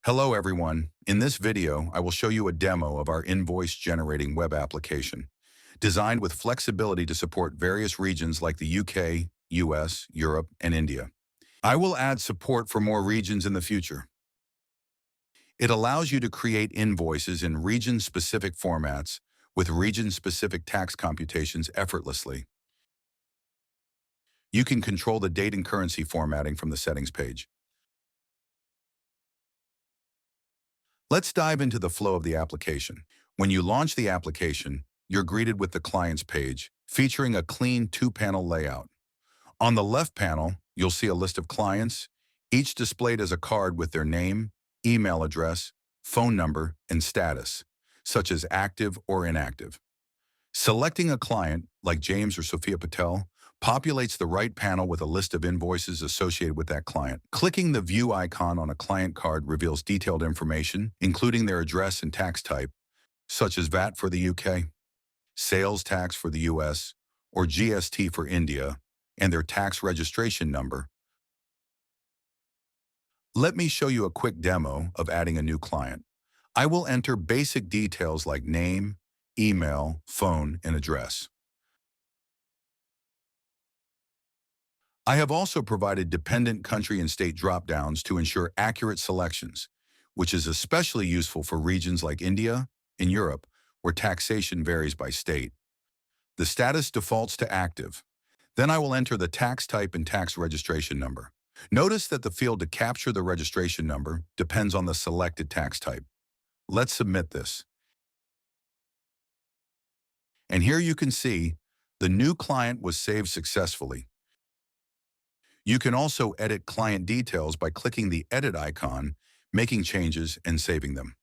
Hello everyone. In this video, I will show you a demo of our invoice generating web application, designed with flexibility to support various regions like the UK, US, Europe, and India. I will add support for more regions in the future. It allows you to create invoices in region-specific formats with region-specific tax computations effortlessly. You can control the date and currency formatting from the settings page. Let's dive into the flow of the application. When you launch the application, you're greeted with the Clients page, featuring a clean two-panel layout. On the left panel, you'll see a list of clients, each displayed as a card with their name, email address, phone number, and status, such as active or inactive. Selecting a client, like James or Sophia Patel, populates the right panel with a list of invoices associated with that client. Clicking the View icon on a client card reveals detailed information, including their address and tax type, such as VAT for the UK, sales tax for the US, or GST for India, and their tax registration number. Let me show you a quick demo of adding a new client. I will enter basic details like name, email, phone, and address. I have also provided dependent country and state dropdowns to ensure accurate selections, which is especially useful for regions like India and Europe, where taxation varies by state. The status defaults to active. Then I will enter the tax type and tax registration number. Notice that the field to capture the registration number depends on the selected tax type. Let's submit this. And here you can see the new client was saved successfully. You can also edit client details by clicking the Edit icon, making changes, and saving them.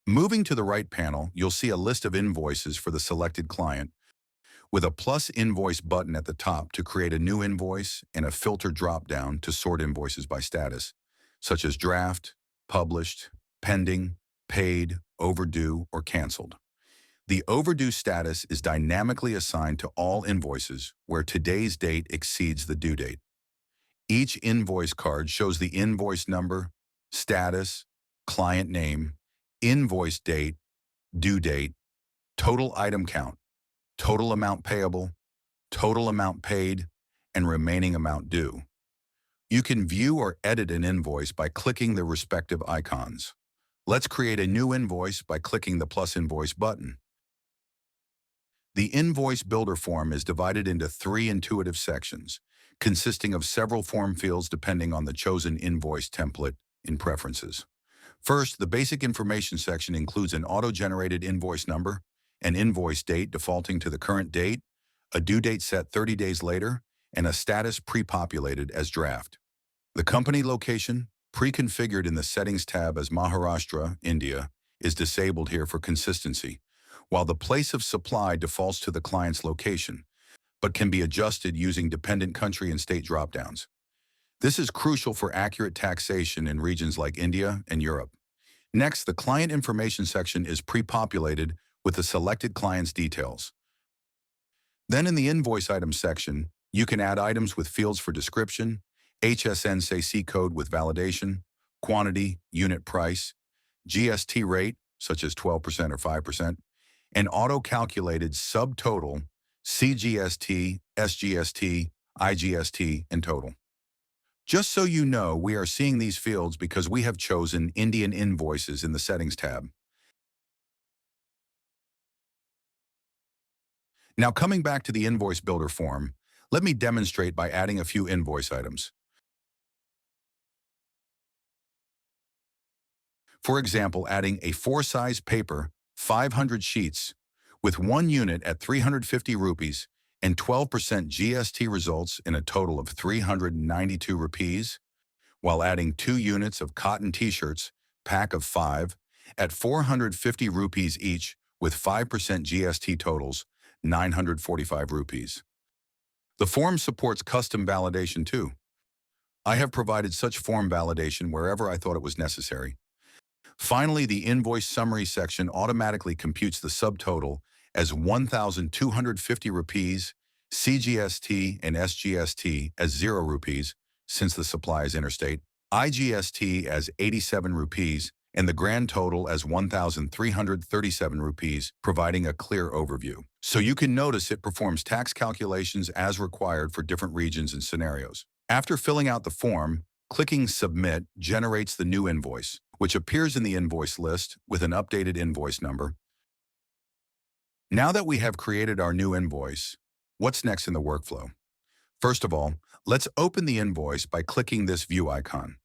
Moving to the right panel, you'll see a list of invoices for the selected client, with a plus invoice button at the top to create a new invoice and a filter drop-down to sort invoices by status, such as draft, published, pending, paid, overdue, or canceled. The overdue status is dynamically assigned to all invoices where today's date exceeds the due date. Each invoice card shows the invoice number, status, client name, invoice date, due date, total item count, total amount payable, total amount paid, and remaining amount due. You can view or edit an invoice by clicking the respective icons. Let's create a new invoice by clicking the plus invoice button. The invoice builder form is divided into 3 intuitive sections, consisting of several form fields depending on the chosen invoice template in preferences. First, the basic information section includes an auto-generated invoice number, an invoice date defaulting to the current date, a due date set 30 days later, and a status pre-populated as draft. The company location, pre-configured in the Settings tab as Maharashtra, India, is disabled here for consistency, while the place of supply defaults to the client's location, but can be adjusted using dependent country and state dropdowns. This is crucial for accurate taxation in regions like India and Europe. Next, the client information section is pre-populated with the selected client's details. Then in the invoice items section, you can add items with fields for description, HSNCC code with validation, quantity, unit price, GST rate, such as 12% or 5%, and auto-calculated subtotal, CGST, SGST, IGST, and total. Just so you know, we are seeing these fields because we have chosen Indian invoices in the Settings tab. Now coming back to the invoice builder form, let me demonstrate by adding a few invoice items. For example, adding a 4-size paper, 500 sheets, with 1 unit at 350 rupees and 12% GST results in a total of 392 rupees, while adding 2 units of cotton t-shirts, pack of 5, at 450 rupees each with 5% GST totals, 945 rupees. The form supports custom validation too. I have provided such form validation wherever I thought it was necessary. Finally, the invoice summary section automatically computes the subtotal as 1,250 rupees CGST and SGST as 0 rupees, since the supply is interstate, IGST as 87 rupees, and the grand total as 1,337 rupees, providing a clear overview. So you can notice it performs tax calculations as required for different regions and scenarios. After filling out the form, clicking Submit generates the new invoice, which appears in the invoice list with an updated invoice number. Now that we have created our new invoice, what's next in the workflow? First of all, let's open the invoice by clicking this view icon.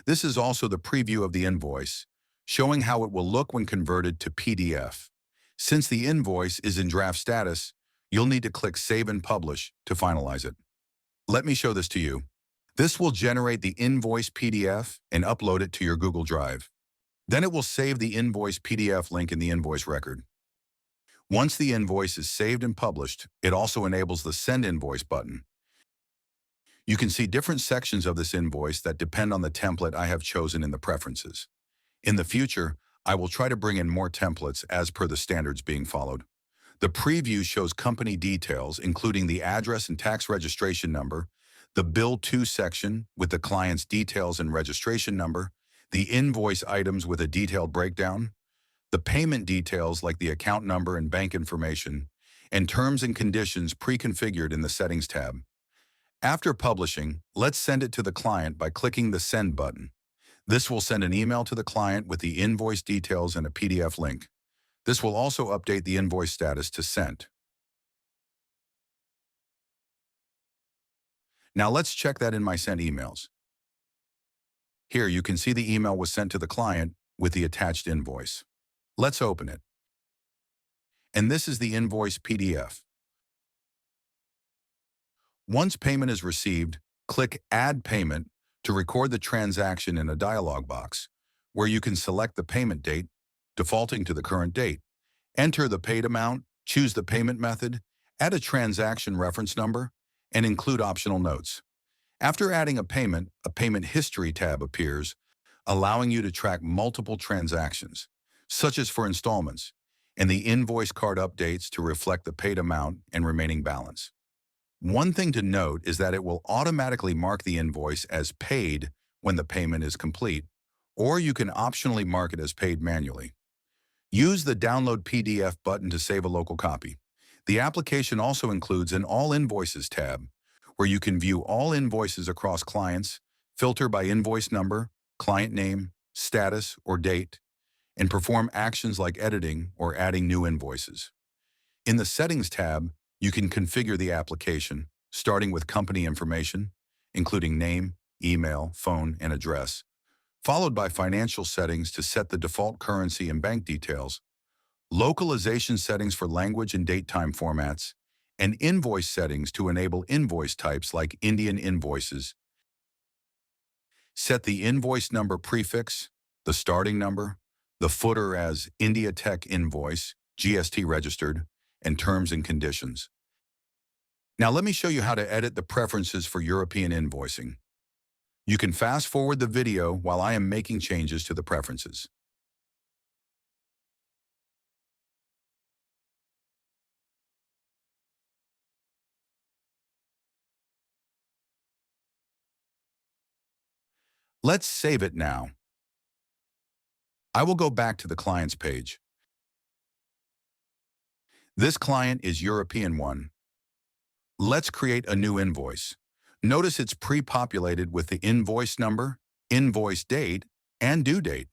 This is also the preview of the invoice, showing how it will look when converted to PDF. Since the invoice is in draft status, you'll need to click Save and Publish to finalize it. Let me show this to you. This will generate the invoice PDF and upload it to your Google Drive. Then it will save the invoice PDF link in the invoice record. Once the invoice is saved and published, it also enables the Send Invoice button. You can see different sections of this invoice that depend on the template I have chosen in the preferences. In the future, I will try to bring in more templates as per the standards being followed. The preview shows company details, including the address and tax registration number, the Bill To section with the client's details and registration number, the invoice items with a detailed breakdown, the payment details like the account number and bank information, and terms and conditions pre-configured in the Settings tab. After publishing, let's send it to the client by clicking the Send button. This will send an email to the client with the invoice details and a PDF link. This will also update the invoice status to Sent. Now let's check that in my sent emails. Here you can see the email was sent to the client with the attached invoice. Let's open it. And this is the invoice PDF. Once payment is received, click Add Payment to record the transaction in a dialog box, where you can select the payment date, defaulting to the current date, enter the paid amount, choose the payment method, add a transaction reference number, and include optional notes. After adding a payment history tab appears, allowing you to track multiple transactions, such as for installments, and the invoice card updates to reflect the paid amount and remaining balance. One thing to note is that it will automatically mark the invoice as paid when the payment is complete, or you can optionally mark it as paid manually. Use the Download PDF button to save a local copy. The application also includes an All Invoices tab, where you can view all invoices across clients, filter by invoice number, client name, status, or date, and perform actions like editing or adding new invoices. In the Settings tab, you can configure the application, starting with company information, including name, email, phone, and address, followed by financial settings to set the default currency and bank details, localization settings for language and date-time formats, and invoice settings to enable invoice types like Indian invoices. Set the invoice number prefix, the starting number, the footer as India Tech Invoice, GST registered, and terms and conditions. Now let me show you how to edit the preferences for European invoicing. You can fast forward the video while I am making changes to the preferences. Let's save it now. I will go back to the client's page. This client is European one. Let's create a new invoice. Notice it's pre-populated with the invoice number, invoice date, and due date.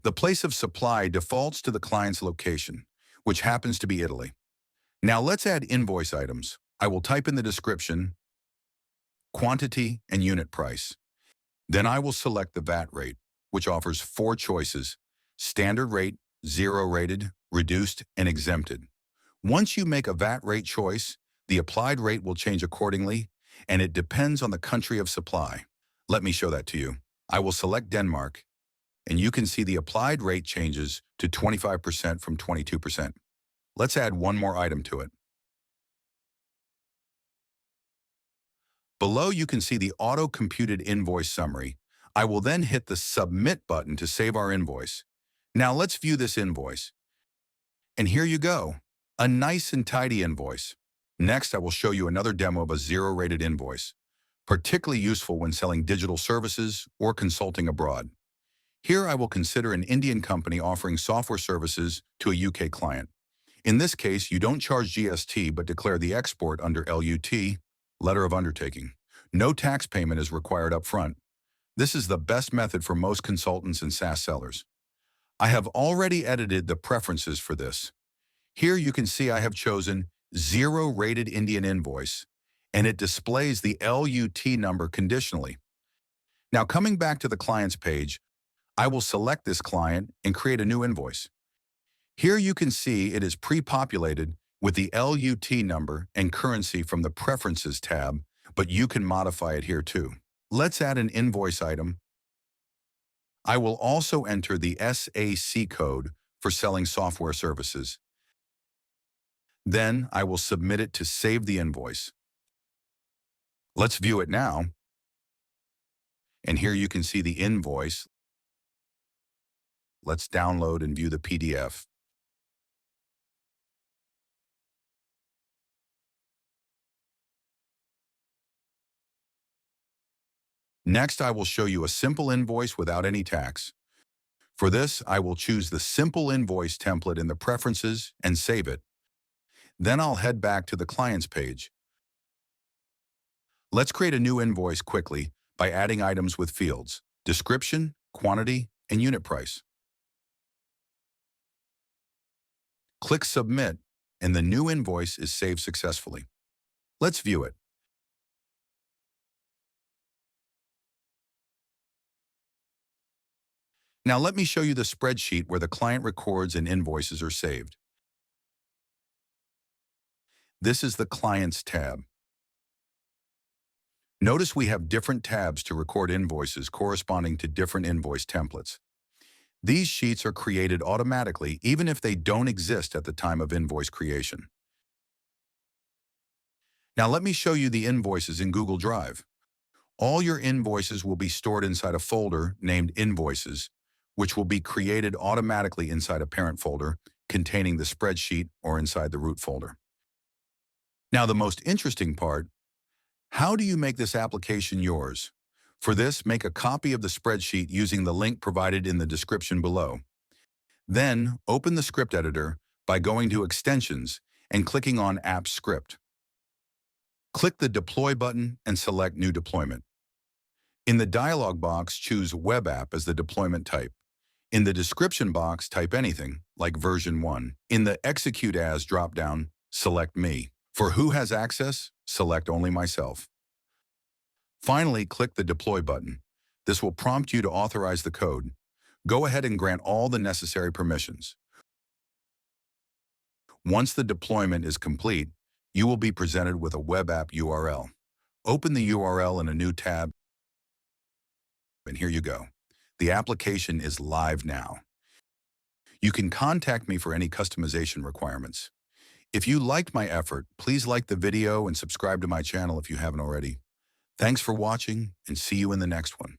The place of supply defaults to the client's location, which happens to be Italy. Now let's add invoice items. I will type in the description, quantity, and unit price. Then I will select the VAT rate, which offers 4 choices: standard rate, 0 rated, reduced, and exempted. Once you make a VAT rate choice, the applied rate will change accordingly, and it depends on the country of supply. Let me show that to you. I will select Denmark, and you can see the applied rate changes to 25% from 22%. Let's add one more item to it. Below you can see the auto-computed invoice summary. I will then hit the Submit button to save our invoice. Now let's view this invoice. And here you go, a nice and tidy invoice. Next, I will show you another demo of a zero-rated invoice, particularly useful when selling digital services or consulting abroad. Here I will consider an Indian company offering software services to a UK client. In this case, you don't charge GST but declare the export under LUT, Letter of Undertaking. No tax payment is required up front. This is the best method for most consultants and SaaS sellers. I have already edited the preferences for this. Here you can see I have chosen zero-rated Indian invoice, and it displays the LUT number conditionally. Now coming back to the client's page, I will select this client and create a new invoice. Here you can see it is pre-populated with the LUT number and currency from the Preferences tab, but you can modify it here too. Let's add an invoice item. I will also enter the SAC code for selling software services. Then I will submit it to save the invoice. Let's view it now. And here you can see the invoice. Let's download and view the PDF. Next, I will show you a simple invoice without any tax. For this, I will choose the simple invoice template in the preferences and save it. Then I'll head back to the client's page. Let's create a new invoice quickly by adding items with fields, description, quantity, and unit price. Click Submit, and the new invoice is saved successfully. Let's view it. Now let me show you the spreadsheet where the client records and invoices are saved. This is the Clients tab. Notice we have different tabs to record invoices corresponding to different invoice templates. These sheets are created automatically even if they don't exist at the time of invoice creation. Now let me show you the invoices in Google Drive. All your invoices will be stored inside a folder named Invoices, which will be created automatically inside a parent folder containing the spreadsheet or inside the root folder. Now the most interesting part, how do you make this application yours? For this, make a copy of the spreadsheet using the link provided in the description below. Then, open the script editor by going to Extensions and clicking on App Script. Click the Deploy button and select New Deployment. In the dialog box, choose Web App as the deployment type. In the description box, type anything, like version 1. In the Execute As dropdown, select Me. For who has access, select Only Myself. Finally, click the Deploy button. This will prompt you to authorize the code. Go ahead and grant all the necessary permissions. Once the deployment is complete, you will be presented with a web app URL. Open the URL in a new tab, and here you go. The application is live now. You can contact me for any customization requirements. If you liked my effort, please like the video and subscribe to my channel if you haven't already. Thanks for watching, and see you in the next one.